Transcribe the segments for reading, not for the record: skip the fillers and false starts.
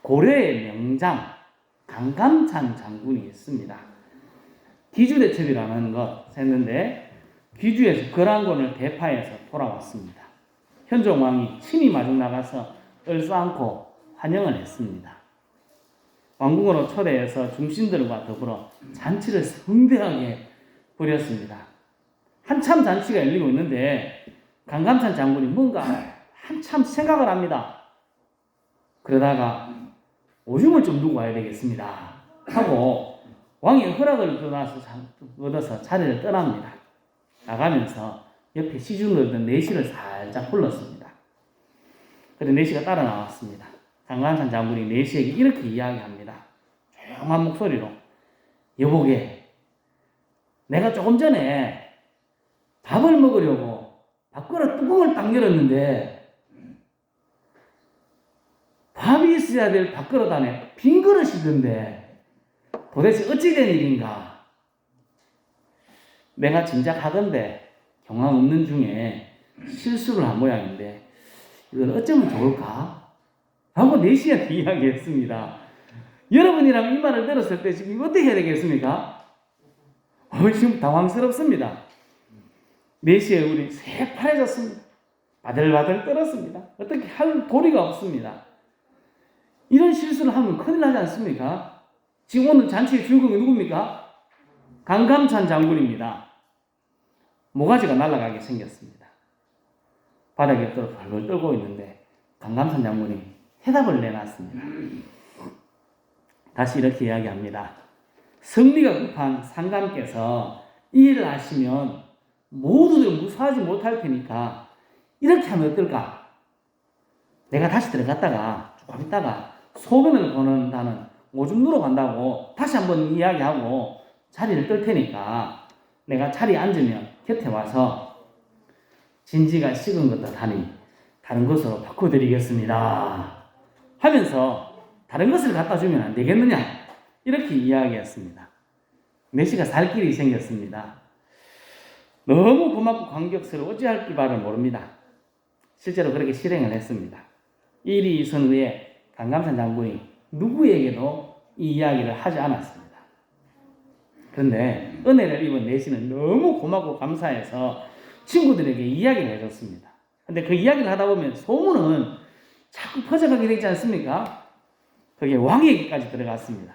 고려의 명장 강감찬 장군이 있습니다. 기주대첩이라는 것 했는데 귀주에서 거란군을 대파해서 돌아왔습니다. 현종왕이 친히 마중 나가서 얼싸안고 환영을 했습니다. 왕궁으로 초대해서 중신들과 더불어 잔치를 성대하게 벌였습니다. 한참 잔치가 열리고 있는데 강감찬 장군이 뭔가 한참 생각을 합니다. 그러다가 오줌을 좀 누고 와야 되겠습니다 하고 왕의 허락을 얻어서 자리를 떠납니다. 나가면서 옆에 시중 들던 내시를 살짝 불렀습니다. 그래서 내시가 따라 나왔습니다. 강감찬 장군이 내시에게 이렇게 이야기합니다. 조용한 목소리로, 여보게, 내가 조금 전에 밥을 먹으려고 밥그릇 뚜껑을 딱 열었는데 밥이 있어야 될 밥그릇 안에 빈 그릇이던데 도대체 어찌 된 일인가? 내가 짐작하건대 경황 없는 중에 실수를 한 모양인데 이걸 어쩌면 좋을까? 라고 내시한테 이야기했습니다. 여러분이라면 이 말을 들었을 때 지금 어떻게 해야 되겠습니까? 지금 당황스럽습니다. 내시의 얼굴이 새파래졌습니다. 바들바들 떨었습니다. 어떻게 할 도리가 없습니다. 이런 실수를 하면 큰일 나지 않습니까? 지금 오늘 잔치의 주인공이 누굽니까? 강감찬 장군입니다. 모가지가 날아가게 생겼습니다. 바닥에 벌벌 떨고 있는데 강감찬 장군이 해답을 내놨습니다. 다시 이렇게 이야기합니다. 성리가 급한 상감께서 이 일을 하시면 모두들 무사하지 못할 테니까 이렇게 하면 어떨까? 내가 다시 들어갔다가 조금 있다가 소변을 보는다는 오줌 누러 간다고 다시 한번 이야기하고 자리를 뜰 테니까 내가 자리에 앉으면 곁에 와서 진지가 식은 것 같하니 다른 것으로 바꿔드리겠습니다 하면서 다른 것을 갖다 주면 안 되겠느냐 이렇게 이야기했습니다. 내시가 살 길이 생겼습니다. 너무 고맙고 감격스러워 어찌할 바를 모릅니다. 실제로 그렇게 실행을 했습니다. 일이 있은 후에 강감찬 장군이 누구에게도 이 이야기를 하지 않았습니다. 그런데 은혜를 입은 내시는 너무 고맙고 감사해서 친구들에게 이야기를 해줬습니다. 그런데 그 이야기를 하다 보면 소문은 자꾸 퍼져가게 되지 않습니까? 그게 왕에게까지 들어갔습니다.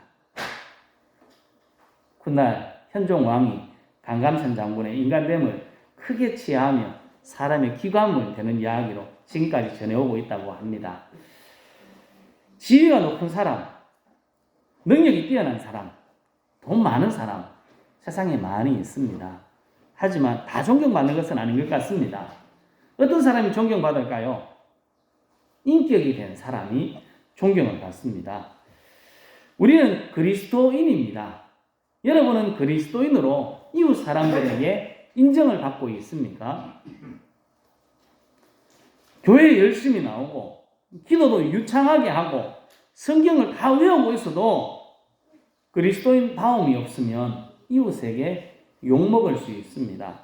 훗날 현종 왕이 강감찬 장군의 인간됨을 크게 치하하며 사람의 기관물 되는 이야기로 지금까지 전해오고 있다고 합니다. 지위가 높은 사람, 능력이 뛰어난 사람, 돈 많은 사람, 세상에 많이 있습니다. 하지만 다 존경받는 것은 아닌 것 같습니다. 어떤 사람이 존경받을까요? 인격이 된 사람이 존경을 받습니다. 우리는 그리스도인입니다. 여러분은 그리스도인으로 이웃 사람들에게 인정을 받고 있습니까? 교회에 열심히 나오고 기도도 유창하게 하고 성경을 다 외우고 있어도 그리스도인 다움이 없으면 이웃에게 욕먹을 수 있습니다.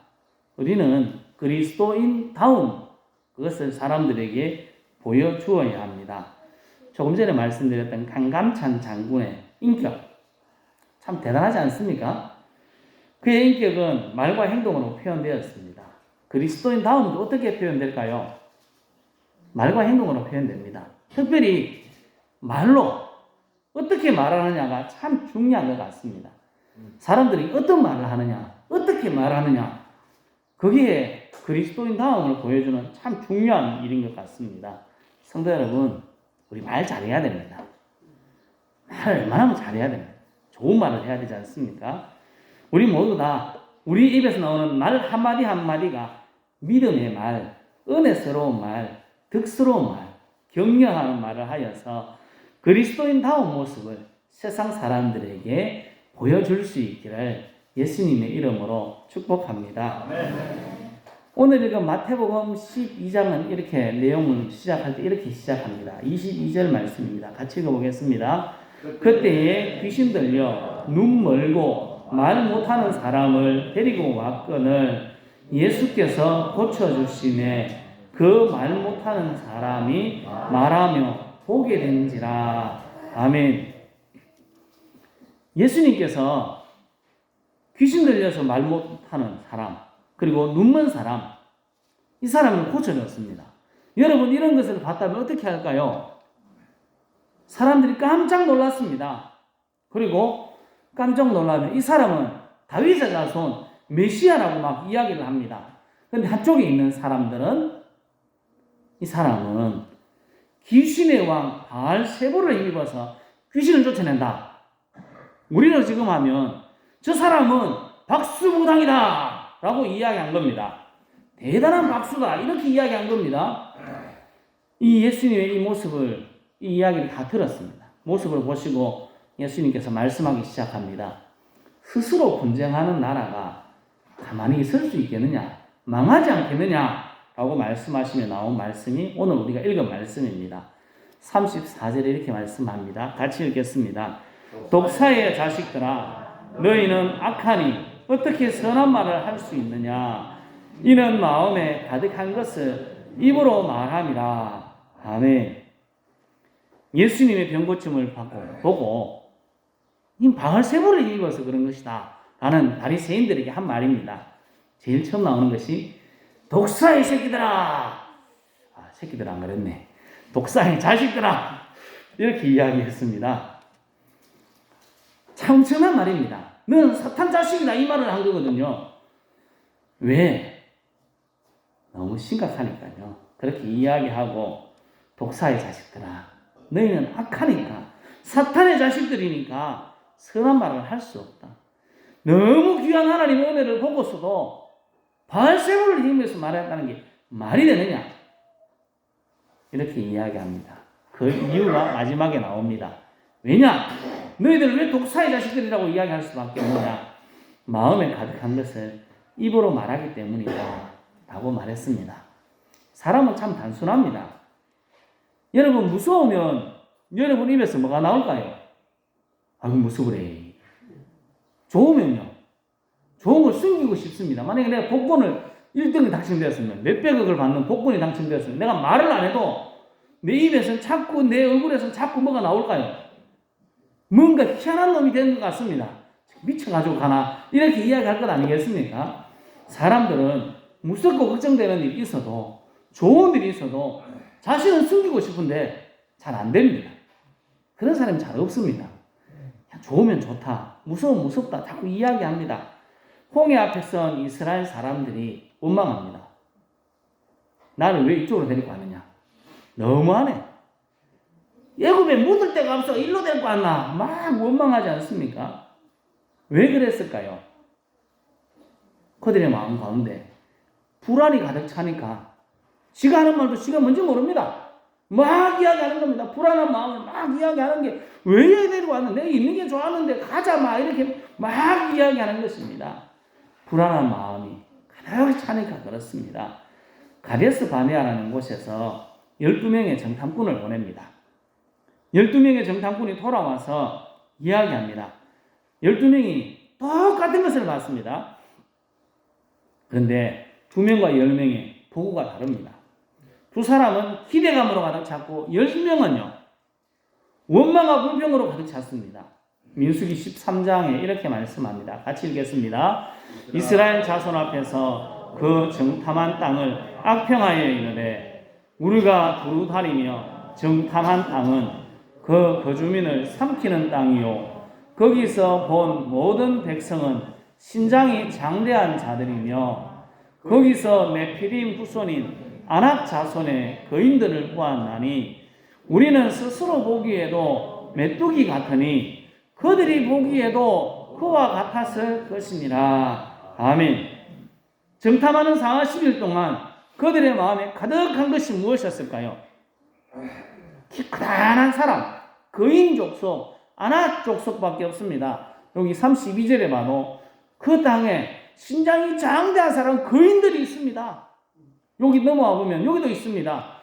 우리는 그리스도인 다움 그것을 사람들에게 보여주어야 합니다. 조금 전에 말씀드렸던 강감찬 장군의 인격 참 대단하지 않습니까? 그의 인격은 말과 행동으로 표현되었습니다. 그리스도인 다움도 어떻게 표현될까요? 말과 행동으로 표현됩니다. 특별히 말로 어떻게 말하느냐가 참 중요한 것 같습니다. 사람들이 어떤 말을 하느냐, 어떻게 말하느냐, 그게 그리스도인 다움을 보여주는 참 중요한 일인 것 같습니다. 성도 여러분, 우리 말 잘해야 됩니다. 말 웬만하면 잘해야 됩니다. 좋은 말을 해야 되지 않습니까? 우리 모두 다 우리 입에서 나오는 말 한마디 한마디가 믿음의 말, 은혜스러운 말, 득스러운 말, 격려하는 말을 하여서 그리스도인다운 모습을 세상 사람들에게 보여줄 수 있기를 예수님의 이름으로 축복합니다. 오늘 읽은 마태복음 12장은 이렇게 내용을 시작할 때 이렇게 시작합니다. 22절 말씀입니다. 같이 읽어보겠습니다. 그때에 귀신 들려 눈 멀고 말 못하는 사람을 데리고 왔거늘 예수께서 고쳐주시매 그 말 못하는 사람이 말하며 보게 된지라. 아멘. 예수님께서 귀신 들려서 말 못하는 사람, 그리고 눈먼 사람, 이 사람을 고쳐줬습니다. 여러분 이런 것을 봤다면 어떻게 할까요? 사람들이 깜짝 놀랐습니다. 그리고 깜짝 놀라면 이 사람은 다윗의 자손 메시아라고 막 이야기를 합니다. 그런데 한쪽에 있는 사람들은 이 사람은 귀신의 왕 바알세불을 힘입어서 귀신을 쫓아낸다. 우리는 지금 하면 저 사람은 박수무당이다 라고 이야기한 겁니다. 대단한 박수다 이렇게 이야기한 겁니다. 이 예수님의 이 모습을, 이 이야기를 다 들었습니다. 모습을 보시고 예수님께서 말씀하기 시작합니다. 스스로 분쟁하는 나라가 가만히 있을 수 있겠느냐, 망하지 않겠느냐 라고 말씀하시며 나온 말씀이 오늘 우리가 읽은 말씀입니다. 34절에 이렇게 말씀합니다. 같이 읽겠습니다. 독사의 자식들아, 너희는 악하니 어떻게 선한 말을 할 수 있느냐? 이는 마음에 가득한 것을 입으로 말함이라. 아멘. 예수님의 병고침을 보고 이 바알세불을 입어서 그런 것이다 라는 바리새인들에게 한 말입니다. 제일 처음 나오는 것이 독사의 새끼들아. 새끼들 안 그랬네. 독사의 자식들아. 이렇게 이야기했습니다. 참 엄청난 말입니다. 너는 사탄 자식이다 이 말을 한 거거든요. 왜? 너무 심각하니까요. 그렇게 이야기하고 독사의 자식들아, 너희는 악하니까 사탄의 자식들이니까 선한 말을 할 수 없다. 너무 귀한 하나님의 은혜를 보고서도 바알세불을 힘내서 말했다는 게 말이 되느냐? 이렇게 이야기합니다. 그 이유가 마지막에 나옵니다. 왜냐? 너희들 왜 독사의 자식들이라고 이야기할 수밖에 없느냐? 마음에 가득한 것을 입으로 말하기 때문이다 라고 말했습니다. 사람은 참 단순합니다. 여러분 무서우면 여러분 입에서 뭐가 나올까요? 아이고 무서워래. 좋으면요, 좋은 걸 숨기고 싶습니다. 만약에 내가 복권을 1등이 당첨되었으면, 몇백억을 받는 복권이 당첨되었으면 내가 말을 안 해도 내 입에서는 자꾸, 내 얼굴에서는 자꾸 뭐가 나올까요? 뭔가 희한한 놈이 되는 것 같습니다. 미쳐가지고 가나 이렇게 이야기할 것 아니겠습니까? 사람들은 무섭고 걱정되는 일이 있어도, 좋은 일이 있어도 자신은 숨기고 싶은데 잘 안 됩니다. 그런 사람이 잘 없습니다. 좋으면 좋다, 무서우면 무섭다 자꾸 이야기합니다. 홍해 앞에 선 이스라엘 사람들이 원망합니다. 나를 왜 이쪽으로 데리고 왔느냐? 너무하네. 애굽에 묻을 데가 없어 일로 데리고 왔나? 막 원망하지 않습니까? 왜 그랬을까요? 그들의 마음 가운데 불안이 가득 차니까 지가 하는 말도 지가 뭔지 모릅니다. 막 이야기하는 겁니다. 불안한 마음을 막 이야기하는 게 왜 데리고 왔는데, 내가 있는 게 좋았는데 가자 막 이렇게 막 이야기하는 것입니다. 불안한 마음이 가득 차니까 그렇습니다. 가데스 바네아라는 곳에서 12명의 정탐꾼을 보냅니다. 12명의 정탐꾼이 돌아와서 이야기합니다. 12명이 똑같은 것을 봤습니다. 그런데 2명과 10명의 보고가 다릅니다. 두 사람은 기대감으로 가득 찼고 10명은요 원망과 불평으로 가득 찼습니다. 민수기 13장에 이렇게 말씀합니다. 같이 읽겠습니다. 이스라엘 자손 앞에서 그 정탐한 땅을 악평하여 이르되 우리가 두루다리며 정탐한 땅은 그 거주민을 삼키는 땅이요 거기서 본 모든 백성은 신장이 장대한 자들이며 거기서 네피림 후손인 아낙 자손의 거인들을 보았나니 우리는 스스로 보기에도 메뚜기 같으니 그들이 보기에도 그와 같았을 것이니라. 아멘. 정탐하는 40일 동안 그들의 마음에 가득한 것이 무엇이었을까요? 키 크다란 사람, 거인 족속, 아낙 족속밖에 없습니다. 여기 32절에 봐도 그 땅에 신장이 장대한 사람 거인들이 있습니다. 여기 넘어와 보면 여기도 있습니다.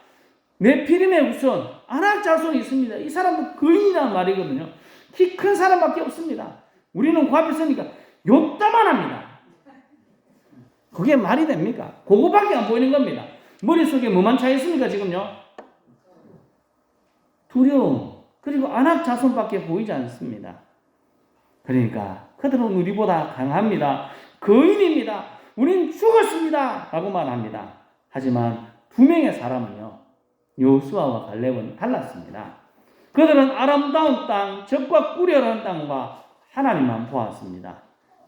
네피림의 우선 아낙 자손이 있습니다. 이 사람은 거인이라는 말이거든요. 키 큰 사람밖에 없습니다. 우리는 그 앞에 서니까 요따만합니다. 그게 말이 됩니까? 그거밖에 안 보이는 겁니다. 머릿속에 뭐만 차 있습니까 지금요? 두려움, 그리고 안악 자손밖에 보이지 않습니다. 그러니까 그들은 우리보다 강합니다. 거인입니다. 우린 죽었습니다. 라고만 합니다. 하지만 두 명의 사람은요, 여호수아와 갈렙은 달랐습니다. 그들은 아름다운 땅, 적과 꾸려는 땅과 하나님만 보았습니다.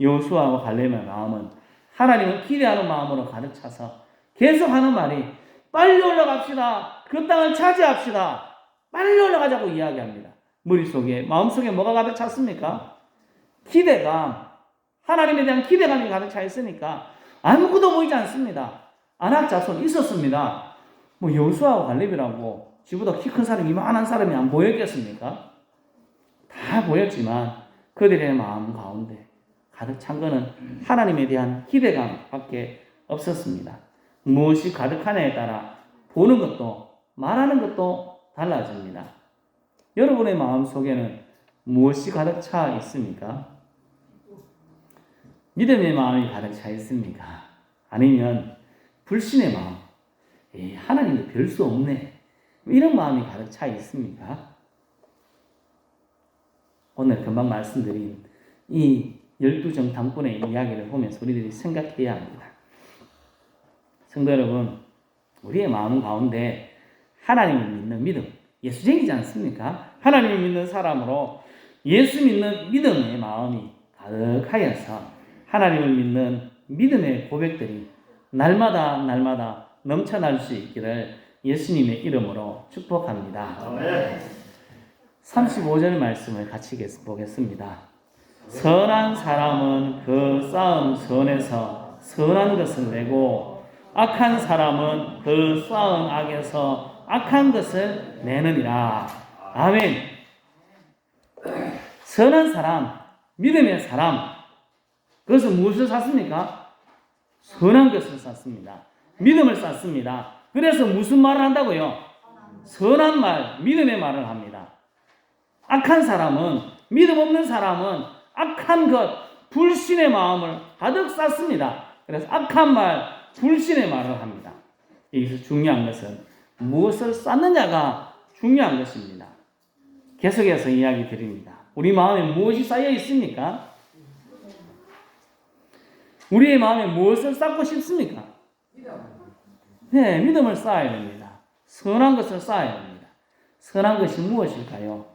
여호수아와 갈렙의 마음은 하나님을 기대하는 마음으로 가득 차서 계속하는 말이 빨리 올라갑시다. 그 땅을 차지합시다. 빨리 올라가자고 이야기합니다. 머릿속에, 마음속에 뭐가 가득 찼습니까? 기대감, 하나님에 대한 기대감이 가득 차 있으니까 아무것도 보이지 않습니다. 안악 자손 있었습니다. 뭐 여호수아와 갈렙이라고 지보다 키 큰 사람이, 이만한 사람이 안 보였겠습니까? 다 보였지만 그들의 마음 가운데 가득 찬 것은 하나님에 대한 기대감밖에 없었습니다. 무엇이 가득하냐에 따라 보는 것도 말하는 것도 달라집니다. 여러분의 마음속에는 무엇이 가득 차 있습니까? 믿음의 마음이 가득 차 있습니까? 아니면 불신의 마음, 하나님도 별 수 없네, 이런 마음이 가득 차 있습니까? 오늘 금방 말씀드린 이 12정탐꾼의 이야기를 보면서 우리들이 생각해야 합니다. 성도 여러분, 우리의 마음 가운데 하나님을 믿는 믿음, 예수쟁이지 않습니까? 하나님을 믿는 사람으로 예수 믿는 믿음의 마음이 가득하여서 하나님을 믿는 믿음의 고백들이 날마다 넘쳐날 수 있기를 예수님의 이름으로 축복합니다. 아멘. 35절 말씀을 같이 보겠습니다. 선한 사람은 그 쌓은 선에서 선한 것을 내고 악한 사람은 그 쌓은 악에서 악한 것을 내느니라. 아멘. 선한 사람, 믿음의 사람, 그것은 무엇을 쌓습니까? 선한 것을 쌓습니다. 믿음을 쌓습니다. 그래서 무슨 말을 한다고요? 선한 말, 믿음의 말을 합니다. 악한 사람은, 믿음 없는 사람은 악한 것, 불신의 마음을 가득 쌓습니다. 그래서 악한 말, 불신의 말을 합니다. 여기서 중요한 것은 무엇을 쌓느냐가 중요한 것입니다. 계속해서 이야기 드립니다. 우리 마음에 무엇이 쌓여 있습니까? 우리의 마음에 무엇을 쌓고 싶습니까? 네, 믿음을 쌓아야 됩니다. 선한 것을 쌓아야 됩니다. 선한 것이 무엇일까요?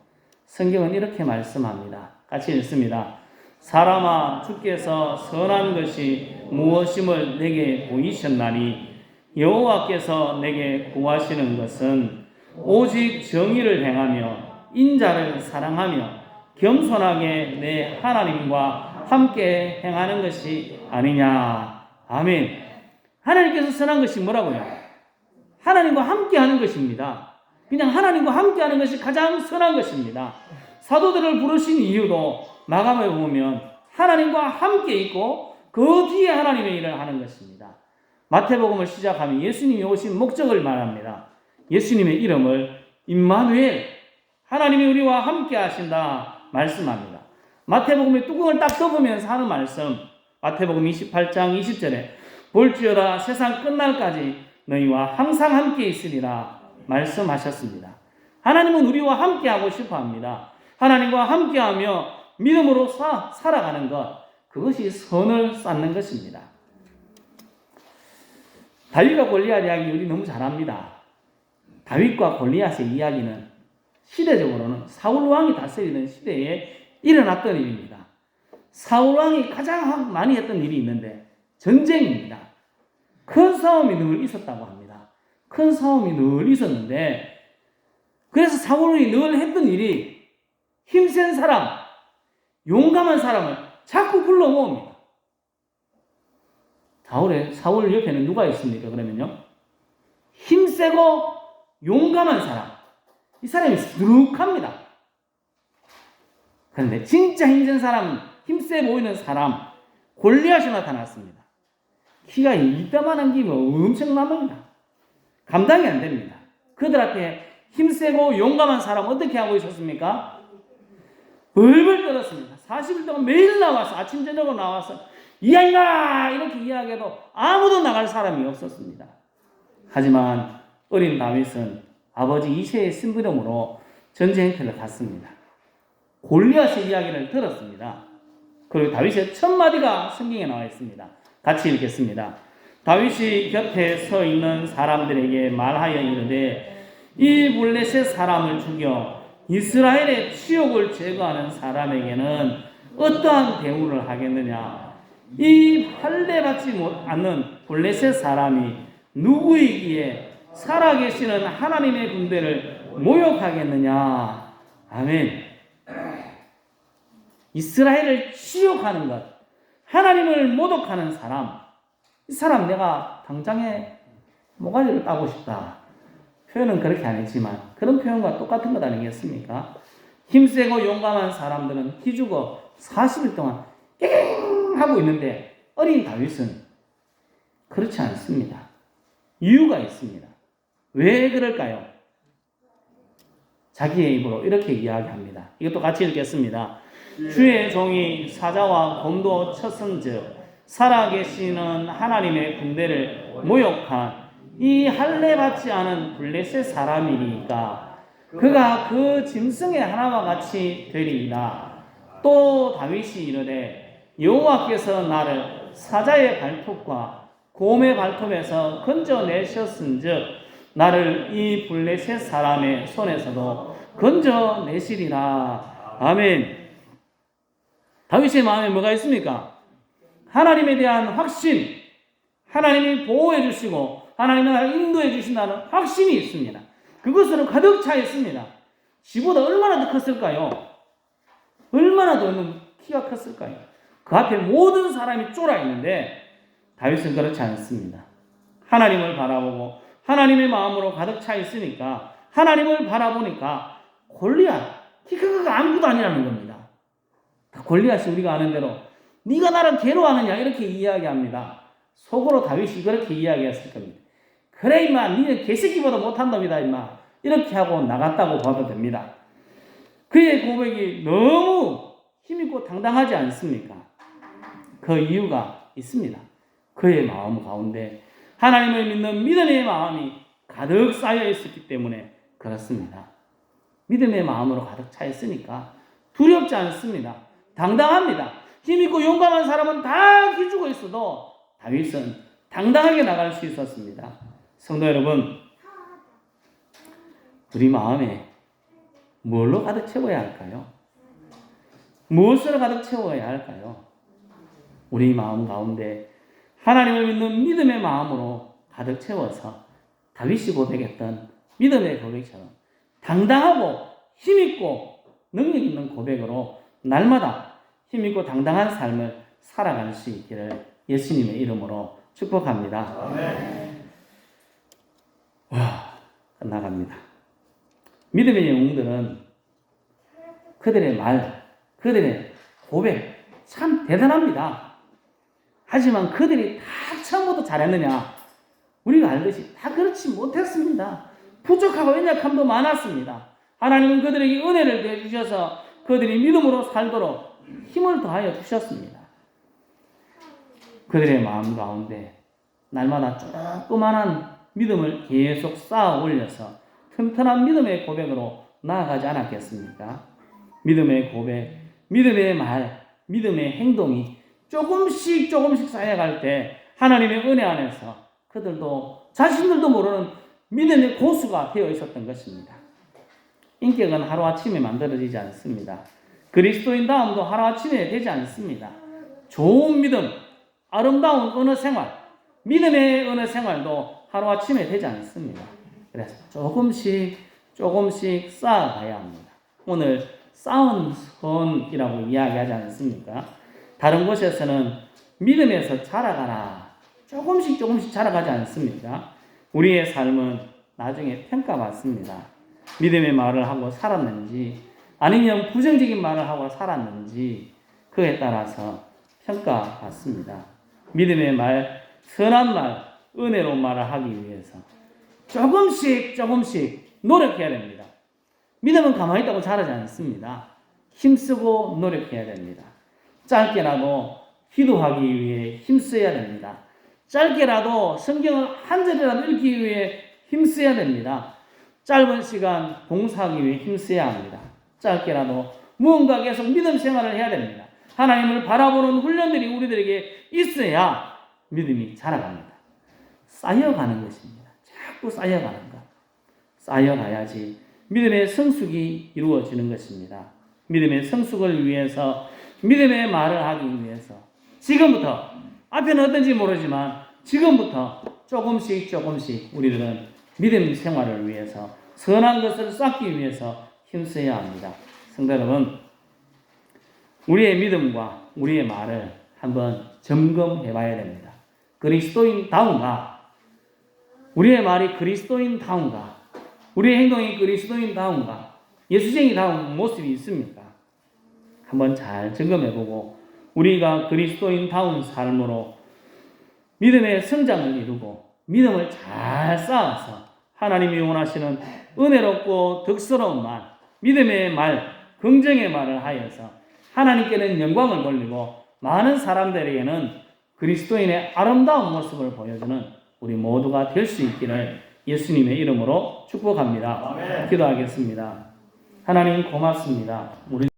성경은 이렇게 말씀합니다. 같이 읽습니다. 사람아, 주께서 선한 것이 무엇임을 내게 보이셨나니 여호와께서 내게 구하시는 것은 오직 정의를 행하며 인자를 사랑하며 겸손하게 내 하나님과 함께 행하는 것이 아니냐. 아멘. 하나님께서 선한 것이 뭐라고요? 하나님과 함께 하는 것입니다. 그냥 하나님과 함께 하는 것이 가장 선한 것입니다. 사도들을 부르신 이유도 마감에 보면 하나님과 함께 있고 그 뒤에 하나님의 일을 하는 것입니다. 마태복음을 시작하면 예수님이 오신 목적을 말합니다. 예수님의 이름을 임마누엘, 하나님이 우리와 함께 하신다 말씀합니다. 마태복음의 뚜껑을 딱 덮으면서 하는 말씀, 마태복음 28장 20절에 볼지어다 세상 끝날까지 너희와 항상 함께 있으리라 말씀하셨습니다. 하나님은 우리와 함께 하고 싶어 합니다. 하나님과 함께하며 믿음으로 살아가는 것, 그것이 선을 쌓는 것입니다. 다윗과 골리앗 이야기 우리 너무 잘 압니다. 다윗과 골리앗의 이야기는 시대적으로는 사울 왕이 다스리는 시대에 일어났던 일입니다. 사울 왕이 가장 많이 했던 일이 있는데 전쟁입니다. 큰 싸움이 늘 있었다고 합니다. 큰 싸움이 늘 있었는데, 그래서 사울이 늘 했던 일이 힘센 사람, 용감한 사람을 자꾸 불러 모읍니다. 사울 옆에는 누가 있습니까? 그러면요, 힘세고 용감한 사람, 이 사람이 수룩합니다. 그런데 진짜 힘센 사람, 힘세 보이는 사람, 골리앗이 나타났습니다. 키가 이따만한 기가 엄청납니다. 감당이 안 됩니다. 그들 앞에 힘세고 용감한 사람 어떻게 하고 있었습니까? 벌벌 떨었습니다. 40일 동안 매일 나와서 아침 저녁으로 나와서 이야인가 이렇게 이야기해도 아무도 나갈 사람이 없었습니다. 하지만 어린 다윗은 아버지 이새의 심부름으로 전쟁터를 갔습니다. 골리앗의 이야기를 들었습니다. 그리고 다윗의 첫 마디가 성경에 나와 있습니다. 같이 읽겠습니다. 다윗이 곁에 서 있는 사람들에게 말하여 이르되 이 블레셋 사람을 죽여 이스라엘의 치욕을 제거하는 사람에게는 어떠한 대우를 하겠느냐? 이 할례받지 않는 블레셋 사람이 누구이기에 살아계시는 하나님의 군대를 모욕하겠느냐? 아멘. 이스라엘을 치욕하는 것, 하나님을 모독하는 사람, 이 사람 내가 당장에 모가지를 따고 싶다. 표현은 그렇게 안 했지만 그런 표현과 똑같은 것 아니겠습니까? 힘세고 용감한 사람들은 기죽어 40일 동안 깽 하고 있는데 어린 다윗은 그렇지 않습니다. 이유가 있습니다. 왜 그럴까요? 자기의 입으로 이렇게 이야기합니다. 이것도 같이 읽겠습니다. 주의 종이 사자와 곰도 쳤은즉 살아계시는 하나님의 군대를 모욕한 이 할례받지 않은 블레셋 사람이니까 그가 그 짐승의 하나와 같이 되리이다. 또 다윗이 이르되 여호와께서 나를 사자의 발톱과 곰의 발톱에서 건져내셨은즉 나를 이 블레셋 사람의 손에서도 건져내시리라. 아멘. 다윗의 마음에 뭐가 있습니까? 하나님에 대한 확신, 하나님이 보호해 주시고 하나님이 나를 인도해 주신다는 확신이 있습니다. 그것으로 가득 차 있습니다. 지보다 얼마나 더 컸을까요? 얼마나 더 키가 컸을까요? 그 앞에 모든 사람이 쫄아 있는데 다윗은 그렇지 않습니다. 하나님을 바라보고 하나님의 마음으로 가득 차 있으니까 하나님을 바라보니까 골리앗, 키 크기가 아무것도 아니라는 겁니다. 골리앗이 우리가 아는 대로 네가 나를 괴로워하느냐 이렇게 이야기합니다. 속으로 다윗이 그렇게 이야기했을 겁니다. 그래 임마 니는 개새끼보다 못한 놈이다 임마 이렇게 하고 나갔다고 봐도 됩니다. 그의 고백이 너무 힘있고 당당하지 않습니까? 그 이유가 있습니다. 그의 마음 가운데 하나님을 믿는 믿음의 마음이 가득 쌓여 있었기 때문에 그렇습니다. 믿음의 마음으로 가득 차 있으니까 두렵지 않습니다. 당당합니다. 힘있고 용감한 사람은 다 기죽어 있어도 다윗은 당당하게 나갈 수 있었습니다. 성도 여러분, 우리 마음에 뭘로 가득 채워야 할까요? 무엇을 가득 채워야 할까요? 우리 마음 가운데 하나님을 믿는 믿음의 마음으로 가득 채워서 다윗이 고백했던 믿음의 고백처럼 당당하고 힘있고 능력 있는 고백으로 날마다 힘있고 당당한 삶을 살아갈 수 있기를 예수님의 이름으로 축복합니다. 끝나갑니다. 믿음의 영웅들은 그들의 말, 그들의 고백 참 대단합니다. 하지만 그들이 다 처음부터 잘했느냐? 우리가 알듯이 다 그렇지 못했습니다. 부족하고 연약함도 많았습니다. 하나님은 그들에게 은혜를 내주셔서 그들이 믿음으로 살도록 힘을 더하여 주셨습니다. 그들의 마음 가운데 날마다 조그만한 믿음을 계속 쌓아 올려서 튼튼한 믿음의 고백으로 나아가지 않았겠습니까? 믿음의 고백, 믿음의 말, 믿음의 행동이 조금씩 쌓여갈 때 하나님의 은혜 안에서 그들도 자신들도 모르는 믿음의 고수가 되어 있었던 것입니다. 인격은 하루아침에 만들어지지 않습니다. 그리스도인다움도 하루아침에 되지 않습니다. 좋은 믿음, 아름다운 언어 생활, 믿음의 언어 생활도 하루아침에 되지 않습니다. 그래서 조금씩 쌓아가야 합니다. 오늘 쌓은 선이라고 이야기하지 않습니까? 다른 곳에서는 믿음에서 자라가라. 조금씩 자라가지 않습니까? 우리의 삶은 나중에 평가받습니다. 믿음의 말을 하고 살았는지 아니면 부정적인 말을 하고 살았는지 그에 따라서 평가받습니다. 믿음의 말, 선한 말, 은혜로운 말을 하기 위해서 조금씩 노력해야 됩니다. 믿음은 가만히 있다고 자라지 않습니다. 힘쓰고 노력해야 됩니다. 짧게라도 기도하기 위해 힘써야 됩니다. 짧게라도 성경을 한 절이라도 읽기 위해 힘써야 됩니다. 짧은 시간 봉사하기 위해 힘써야 합니다. 짧게라도 무언가 계속 믿음 생활을 해야 됩니다. 하나님을 바라보는 훈련들이 우리들에게 있어야 믿음이 자라갑니다. 쌓여가는 것입니다. 자꾸 쌓여가는 것. 쌓여가야지 믿음의 성숙이 이루어지는 것입니다. 믿음의 성숙을 위해서, 믿음의 말을 하기 위해서 지금부터, 앞에는 어떤지 모르지만 지금부터 조금씩 우리들은 믿음 생활을 위해서, 선한 것을 쌓기 위해서 힘써야 합니다. 성도 여러분, 우리의 믿음과 우리의 말을 한번 점검해 봐야 됩니다. 그리스도인다운가? 우리의 말이 그리스도인다운가? 우리의 행동이 그리스도인다운가? 예수쟁이다운 모습이 있습니까? 한번 잘 점검해보고 우리가 그리스도인다운 삶으로 믿음의 성장을 이루고 믿음을 잘 쌓아서 하나님이 원하시는 은혜롭고 덕스러운 말, 믿음의 말, 긍정의 말을 하여서 하나님께는 영광을 돌리고 많은 사람들에게는 그리스도인의 아름다운 모습을 보여주는 우리 모두가 될 수 있기를 예수님의 이름으로 축복합니다. 아멘. 기도하겠습니다. 하나님 고맙습니다. 우리